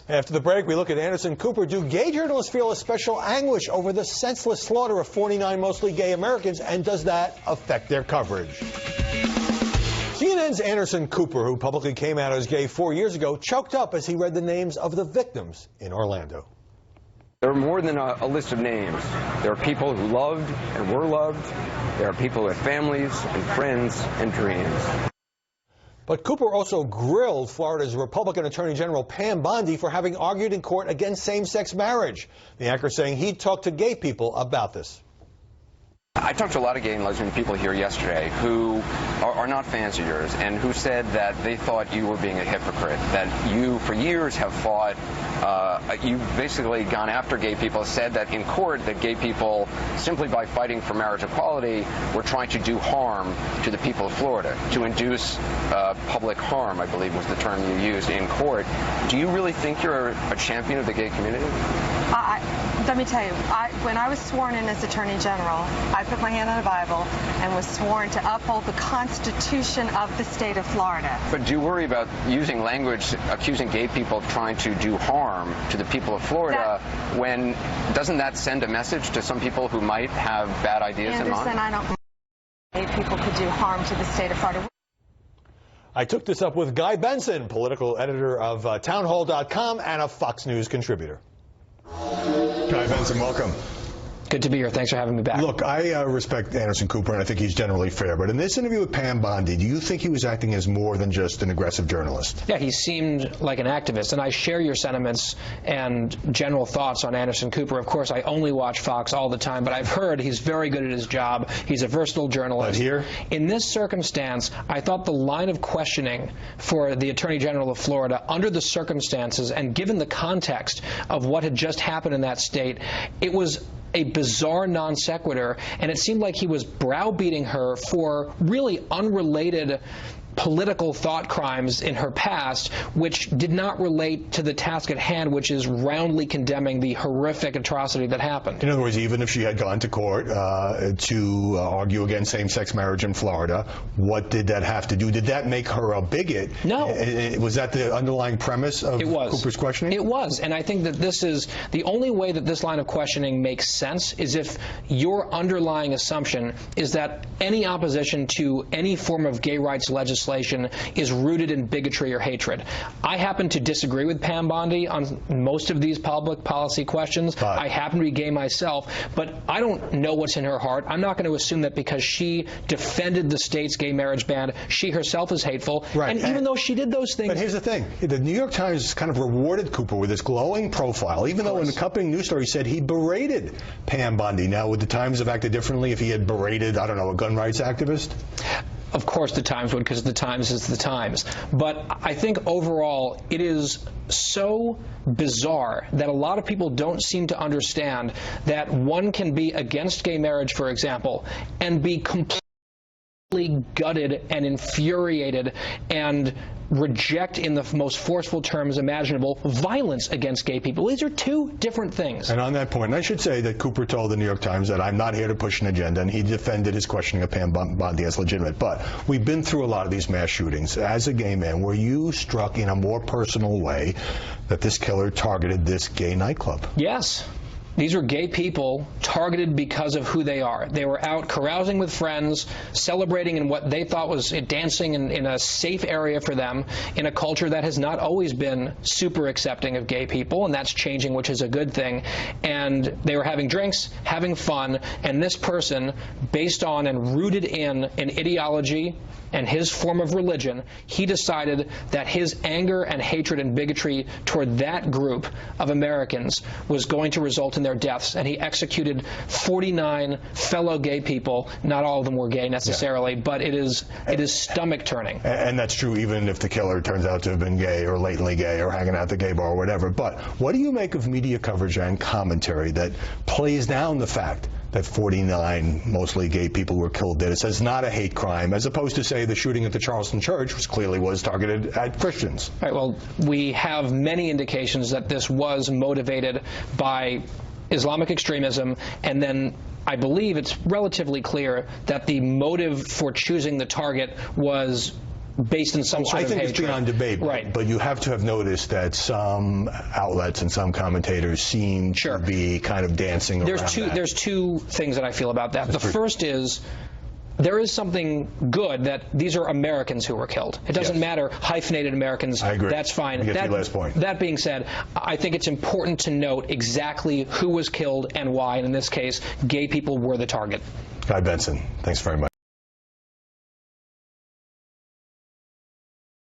After the break, we look at Anderson Cooper. Do gay journalists feel a special anguish over the senseless slaughter of 49 mostly gay Americans, and does that affect their coverage? CNN's Anderson Cooper, who publicly came out as gay 4 years ago, choked up as he read the names of the victims in Orlando. There are more than a list of names. There are people who loved and were loved. There are people with families and friends and dreams. But Cooper also grilled Florida's Republican Attorney General Pam Bondi for having argued in court against same-sex marriage. The anchor saying he'd talked to gay people about this. I talked to a lot of gay and lesbian people here yesterday who are not fans of yours and who said that they thought you were being a hypocrite, that you for years have fought, you've basically gone after gay people, said that in court that gay people, simply by fighting for marriage equality, were trying to do harm to the people of Florida, to induce public harm, I believe was the term you used in court. Do you really think you're a champion of the gay community? Let me tell you, when I was sworn in as Attorney General, I put my hand on the Bible and was sworn to uphold the Constitution of the state of Florida. But do you worry about using language accusing gay people of trying to do harm to the people of Florida when doesn't that send a message to some people who might have bad ideas in mind? Anderson, I don't think gay people could do harm to the state of Florida. I took this up with Guy Benson, political editor of townhall.com and a Fox News contributor. Guy Benson, welcome. Good to be here. Thanks for having me back. Look, I respect Anderson Cooper, and I think he's generally fair. But in this interview with Pam Bondi, do you think he was acting as more than just an aggressive journalist? Yeah, he seemed like an activist, and I share your sentiments and general thoughts on Anderson Cooper. Of course, I only watch Fox all the time, but I've heard he's very good at his job. He's a versatile journalist. But here? In this circumstance, I thought the line of questioning for the Attorney General of Florida, under the circumstances and given the context of what had just happened in that state, it was a bizarre non sequitur, and it seemed like he was browbeating her for really unrelated political thought crimes in her past, which did not relate to the task at hand, which is roundly condemning the horrific atrocity that happened. In other words, even if she had gone to court to argue against same-sex marriage in Florida, what did that have to do? Did that make her a bigot? No. Was that the underlying premise of Cooper's questioning? It was, and I think that this is the only way that this line of questioning makes sense is if your underlying assumption is that any opposition to any form of gay rights legislation is rooted in bigotry or hatred. I happen to disagree with Pam Bondi on most of these public policy questions. I happen to be gay myself, but I don't know what's in her heart. I'm not going to assume that because she defended the state's gay marriage ban, she herself is hateful. Right. And even though she did those things. But here's the thing. The New York Times kind of rewarded Cooper with this glowing profile, even though an accompanying news story said he berated Pam Bondi. Now, would the Times have acted differently if he had berated, I don't know, a gun rights activist? Of course the Times would, because the Times is the Times. But I think overall it is so bizarre that a lot of people don't seem to understand that one can be against gay marriage, for example, and be completely gutted and infuriated and reject in the most forceful terms imaginable violence against gay people. These are two different things. And on that point, I should say that Cooper told the New York Times that I'm not here to push an agenda, and he defended his questioning of Pam Bondi as legitimate. But we've been through a lot of these mass shootings. As a gay man, were you struck in a more personal way that this killer targeted this gay nightclub? Yes. These are gay people targeted because of who they are. They were out carousing with friends, celebrating in what they thought was dancing in a safe area for them, in a culture that has not always been super accepting of gay people, and that's changing, which is a good thing. And they were having drinks, having fun, and this person, based on and rooted in an ideology and his form of religion, he decided that his anger and hatred and bigotry toward that group of Americans was going to result in their deaths, and he executed 49 fellow gay people. Not all of them were gay necessarily, but it is stomach turning. And that's true even if the killer turns out to have been gay or latently gay or hanging out at the gay bar or whatever. But what do you make of media coverage and commentary that plays down the fact that 49 mostly gay people were killed there? It says not a hate crime, as opposed to, say, the shooting at the Charleston church, which clearly was targeted at Christians. All right, well, we have many indications that this was motivated by Islamic extremism, and then I believe it's relatively clear that the motive for choosing the target was based in some sort of hatred. I think it's beyond debate, right. But you have to have noticed that some outlets and some commentators seem to be kind of dancing around that. There's two things that I feel about that. The first is, there is something good that these are Americans who were killed. It doesn't matter, hyphenated Americans. I agree. That's fine. Get to your last point. That being said, I think it's important to note exactly who was killed and why. And in this case, gay people were the target. Guy Benson, thanks very much.